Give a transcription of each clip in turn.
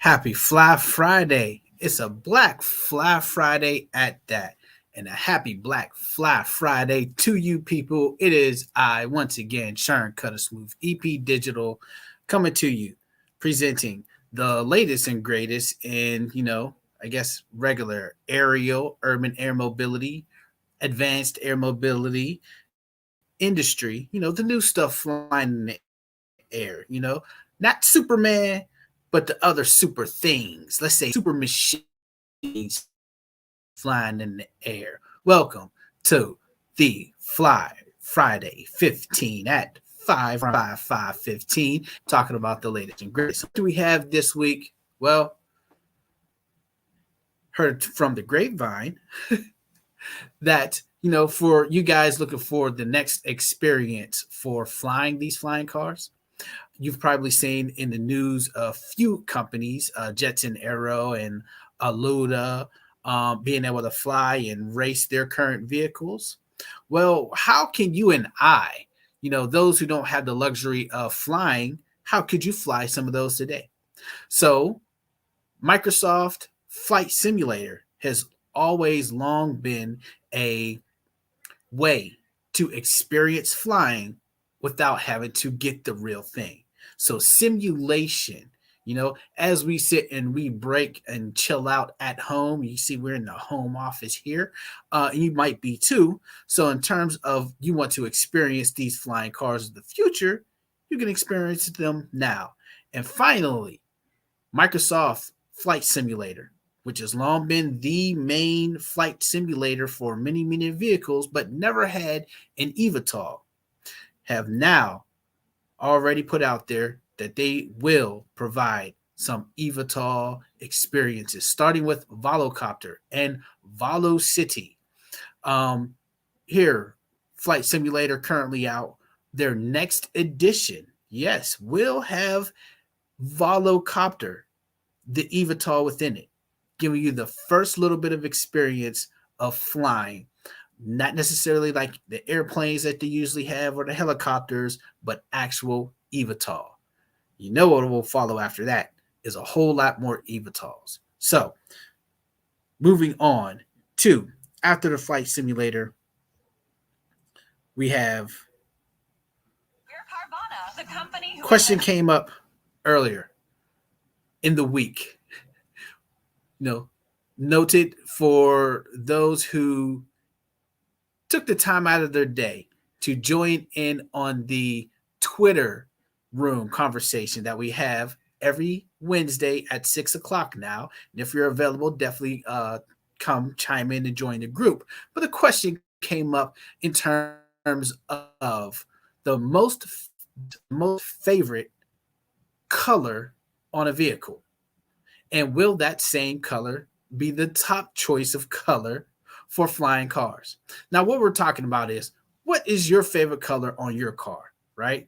Happy Fly Friday. It's a Black Fly Friday at that. And a happy Black Fly Friday to you people. It is I, once again, Sharon Cutter Smooth, EP Digital, coming to you, presenting the latest and greatest in, I guess, regular aerial, urban air mobility, advanced air mobility industry, the new stuff flying in the air, not Superman, but the other super things. Let's say super machines flying in the air. Welcome to the Fly Friday 15 at 5:15, talking about the latest and greatest. What do we have this week? Well, heard from the grapevine that for you guys looking for the next experience for flying these flying cars, you've probably seen in the news a few companies, Jetson Aero and Aluda, being able to fly and race their current vehicles. Well, how can you and I, those who don't have the luxury of flying, how could you fly some of those today? So Microsoft Flight Simulator has always long been a way to experience flying without having to get the real thing. So simulation, as we sit and we break and chill out at home, you see we're in the home office here. You might be too. So in terms of you want to experience these flying cars of the future, you can experience them now. And finally, Microsoft Flight Simulator, which has long been the main flight simulator for many, many vehicles, but never had an eVTOL, have now already put out there that they will provide some eVTOL experiences, starting with Volocopter and Volocity. Um, Here, Flight Simulator currently out. Their next edition, yes, will have Volocopter, the eVTOL within it, giving you the first little bit of experience of flying. Not necessarily like the airplanes that they usually have or the helicopters, but actual eVTOL. You know what will follow after that is a whole lot more eVTOLs. So, moving on to after the flight simulator, we have Carvana, the company who question came up earlier in the week. You know, noted for those who took the time out of their day to join in on the Twitter room conversation that we have every Wednesday at 6 o'clock now. And if you're available, definitely come chime in and join the group. But the question came up in terms of the most favorite color on a vehicle. And will that same color be the top choice of color for flying cars? Now, what we're talking about is what is your favorite color on your car, right?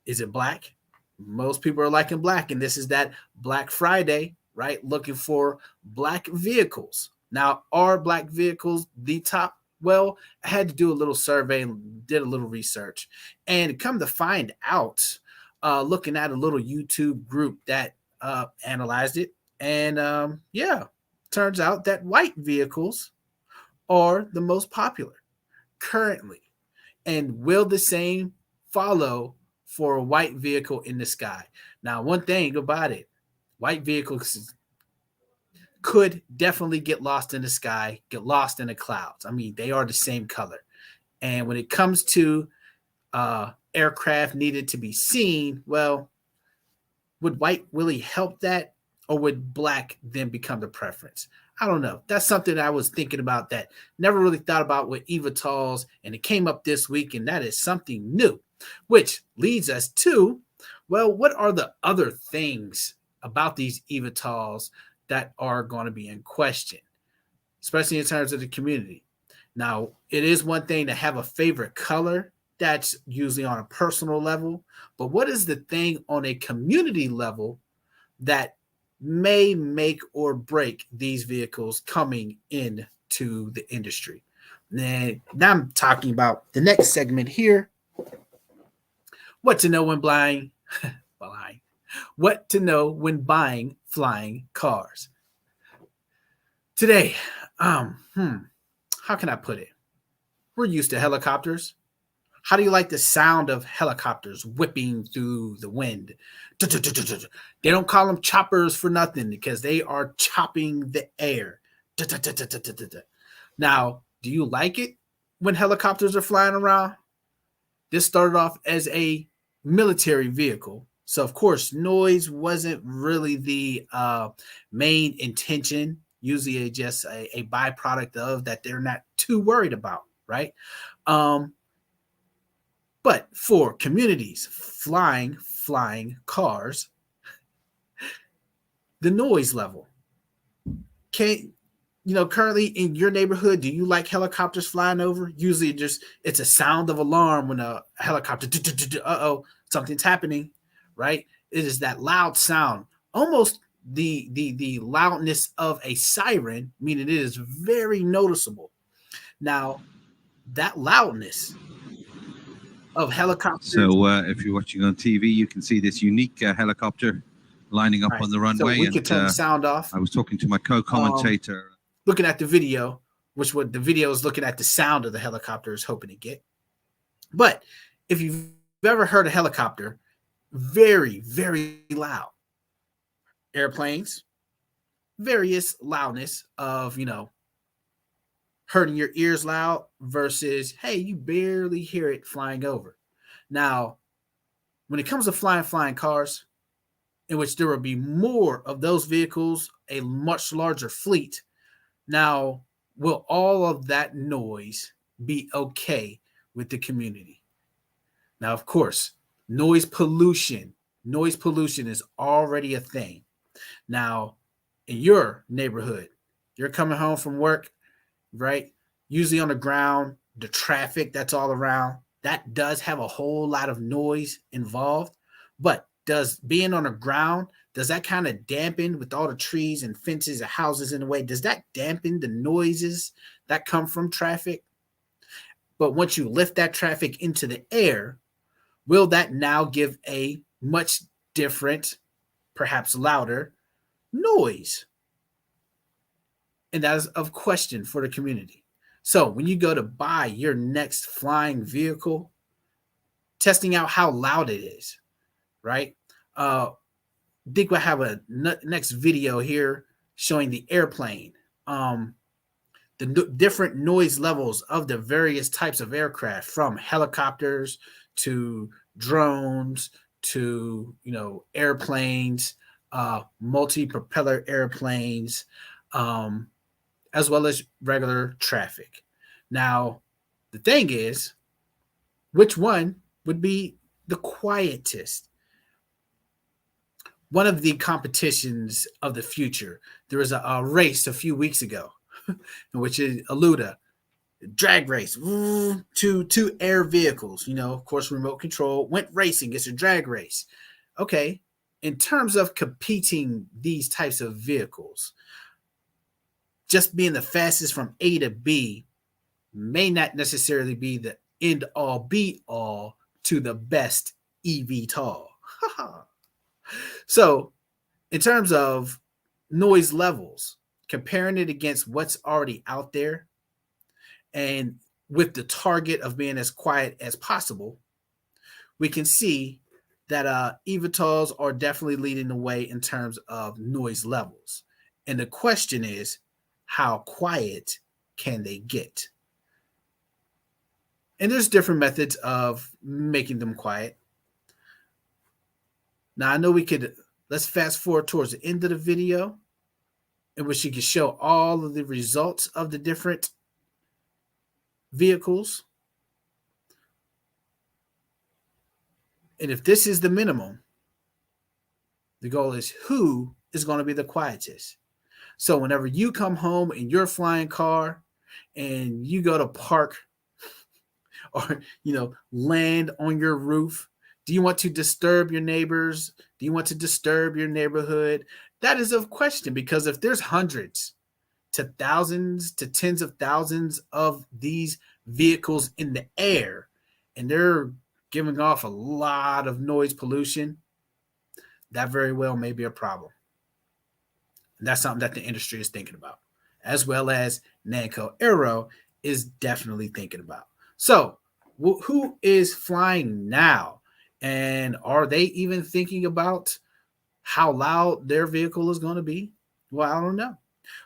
Is it black? Most people are liking black, and this is that Black Friday, right? Looking for black vehicles. Now, are black vehicles the top? Well, I had to do a little survey and did a little research, and come to find out, looking at a little YouTube group that analyzed it, and yeah, turns out that white vehicles are the most popular currently. And will the same follow for a white vehicle in the sky? Now, one thing about it, white vehicles could definitely get lost in the sky, get lost in the clouds. I mean, they are the same color. And when it comes to aircraft needed to be seen, well, would white really help that, or would black then become the preference? I don't know. That's something I was thinking about that never really thought about with eVTOLs, and it came up this week, and that is something new, which leads us to, well, what are the other things about these eVTOLs that are going to be in question, especially in terms of the community? Now, it is one thing to have a favorite color. That's usually on a personal level. But what is the thing on a community level that may make or break these vehicles coming into the industry? Now I'm talking about the next segment here. What to know when blind? Blind. What to know when buying flying cars. Today, how can I put it? We're used to helicopters. How do you like the sound of helicopters whipping through the wind? They don't call them choppers for nothing because they are chopping the air. Now, do you like it when helicopters are flying around? This started off as a military vehicle. So, of course, noise wasn't really the main intention. Usually, just a byproduct of that they're not too worried about, right? Um, but for communities, flying cars, the noise level. Can currently in your neighborhood, do you like helicopters flying over? Usually just it's a sound of alarm when a helicopter uh-oh, something's happening, right? It is that loud sound, almost the loudness of a siren, meaning it is very noticeable. Now, that loudness of helicopters. So if you're watching on TV, you can see this unique helicopter lining up Right. on the So runway. we And could turn the sound off. I was talking to my co-commentator. Looking at the video, which what the video is looking at the sound of the helicopter is hoping to get. But if you've ever heard a helicopter, very, very loud. Airplanes, various loudness of, hurting your ears loud versus, hey, you barely hear it flying over. Now, when it comes to flying cars, in which there will be more of those vehicles, a much larger fleet. Now, will all of that noise be okay with the community? Now, of course, noise pollution is already a thing. Now, in your neighborhood, you're coming home from work, right? Usually on the ground, the traffic that's all around, that does have a whole lot of noise involved. But does being on the ground, does that kind of dampen with all the trees and fences and houses in the way? Does that dampen the noises that come from traffic? But once you lift that traffic into the air, will that now give a much different, perhaps louder noise? And that is of question for the community. So when you go to buy your next flying vehicle, testing out how loud it is, right? Think we'll have a next video here showing the airplane, the different noise levels of the various types of aircraft, from helicopters to drones to airplanes, multi-propeller airplanes, as well as regular traffic. Now, the thing is, which one would be the quietest? One of the competitions of the future, there was a race a few weeks ago, which is Aluda drag race to two air vehicles. Of course, remote control, went racing. It's a drag race. Okay, in terms of competing these types of vehicles, just being the fastest from A to B may not necessarily be the end all be all to the best eVTOL. So, in terms of noise levels, comparing it against what's already out there, and with the target of being as quiet as possible, we can see that eVTOLs are definitely leading the way in terms of noise levels. And the question is, how quiet can they get? And there's different methods of making them quiet. Now, I know let's fast forward towards the end of the video in which you can show all of the results of the different vehicles. And if this is the minimum, the goal is who is going to be the quietest. So whenever you come home in your flying car and you go to park or land on your roof, do you want to disturb your neighbors? Do you want to disturb your neighborhood? That is of question, because if there's hundreds to thousands to tens of thousands of these vehicles in the air and they're giving off a lot of noise pollution, that very well may be a problem. And that's something that the industry is thinking about, as well as Namco Aero is definitely thinking about. So, who is flying now? And are they even thinking about how loud their vehicle is going to be? Well, I don't know.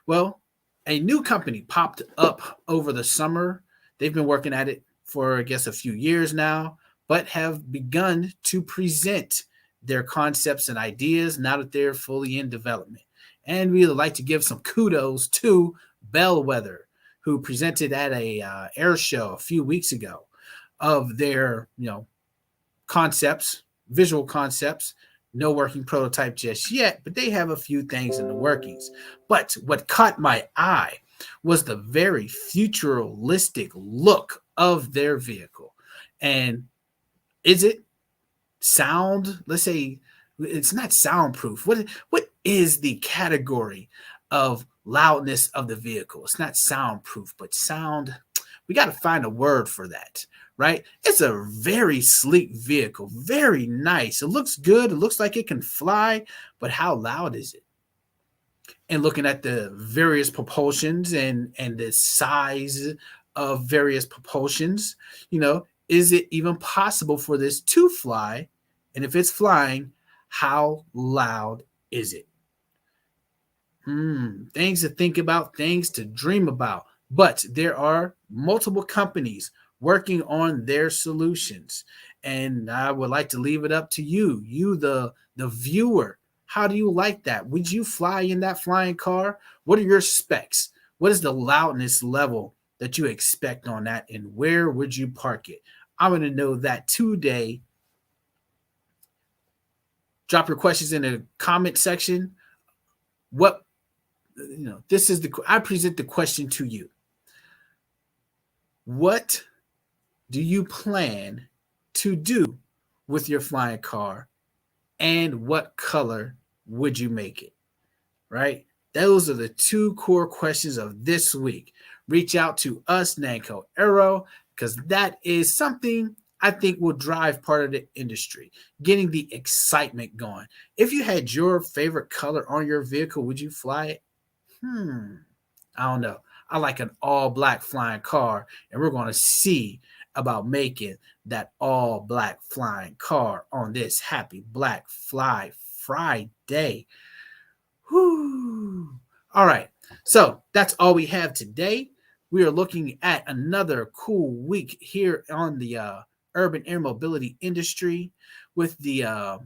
Well, a new company popped up over the summer. They've been working at it for, I guess, a few years now, but have begun to present their concepts and ideas now that they're fully in development. And we would like to give some kudos to Bellwether, who presented at a air show a few weeks ago of their, concepts, visual concepts. No working prototype just yet, but they have a few things in the workings. But what caught my eye was the very futuristic look of their vehicle. And is it sound? Let's say it's not soundproof. What is the category of loudness of the vehicle? It's not soundproof, but sound. We got to find a word for that, right? It's a very sleek vehicle, very nice. It looks good. It looks like it can fly, but how loud is it? And looking at the various propulsions and the size of various propulsions, is it even possible for this to fly? And if it's flying, how loud is it? Things to think about, things to dream about. But there are multiple companies working on their solutions. And I would like to leave it up to you, the viewer. How do you like that? Would you fly in that flying car? What are your specs? What is the loudness level that you expect on that? And where would you park it? I'm going to know that today. Drop your questions in the comment section. I present the question to you. What do you plan to do with your flying car, and what color would you make it? Right? Those are the two core questions of this week. Reach out to us, Namco Aero, because that is something I think will drive part of the industry, getting the excitement going. If you had your favorite color on your vehicle, would you fly it? I don't know. I like an all black flying car, and we're going to see about making that all black flying car on this happy Black Fly Friday. Whoo. All right. So that's all we have today. We are looking at another cool week here on the urban air mobility industry with the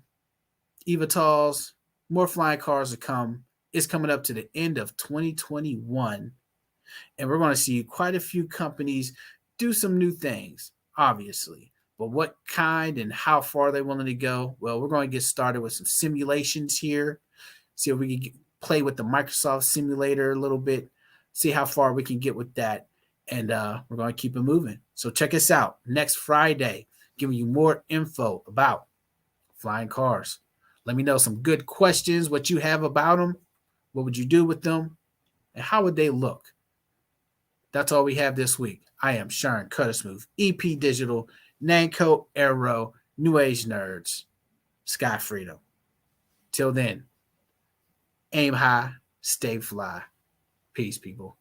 eVTOLs. More flying cars to come. It's coming up to the end of 2021. And we're going to see quite a few companies do some new things, obviously. But what kind and how far they're willing to go? Well, we're going to get started with some simulations here. See if we can play with the Microsoft simulator a little bit. See how far we can get with that. And we're going to keep it moving. So check us out next Friday, giving you more info about flying cars. Let me know some good questions, what you have about them. What would you do with them? And how would they look? That's all we have this week. I am Sharon Cuttersmooth, EP Digital, Namco Aero, New Age Nerds, Sky Freedom. Till then, aim high, stay fly. Peace, people.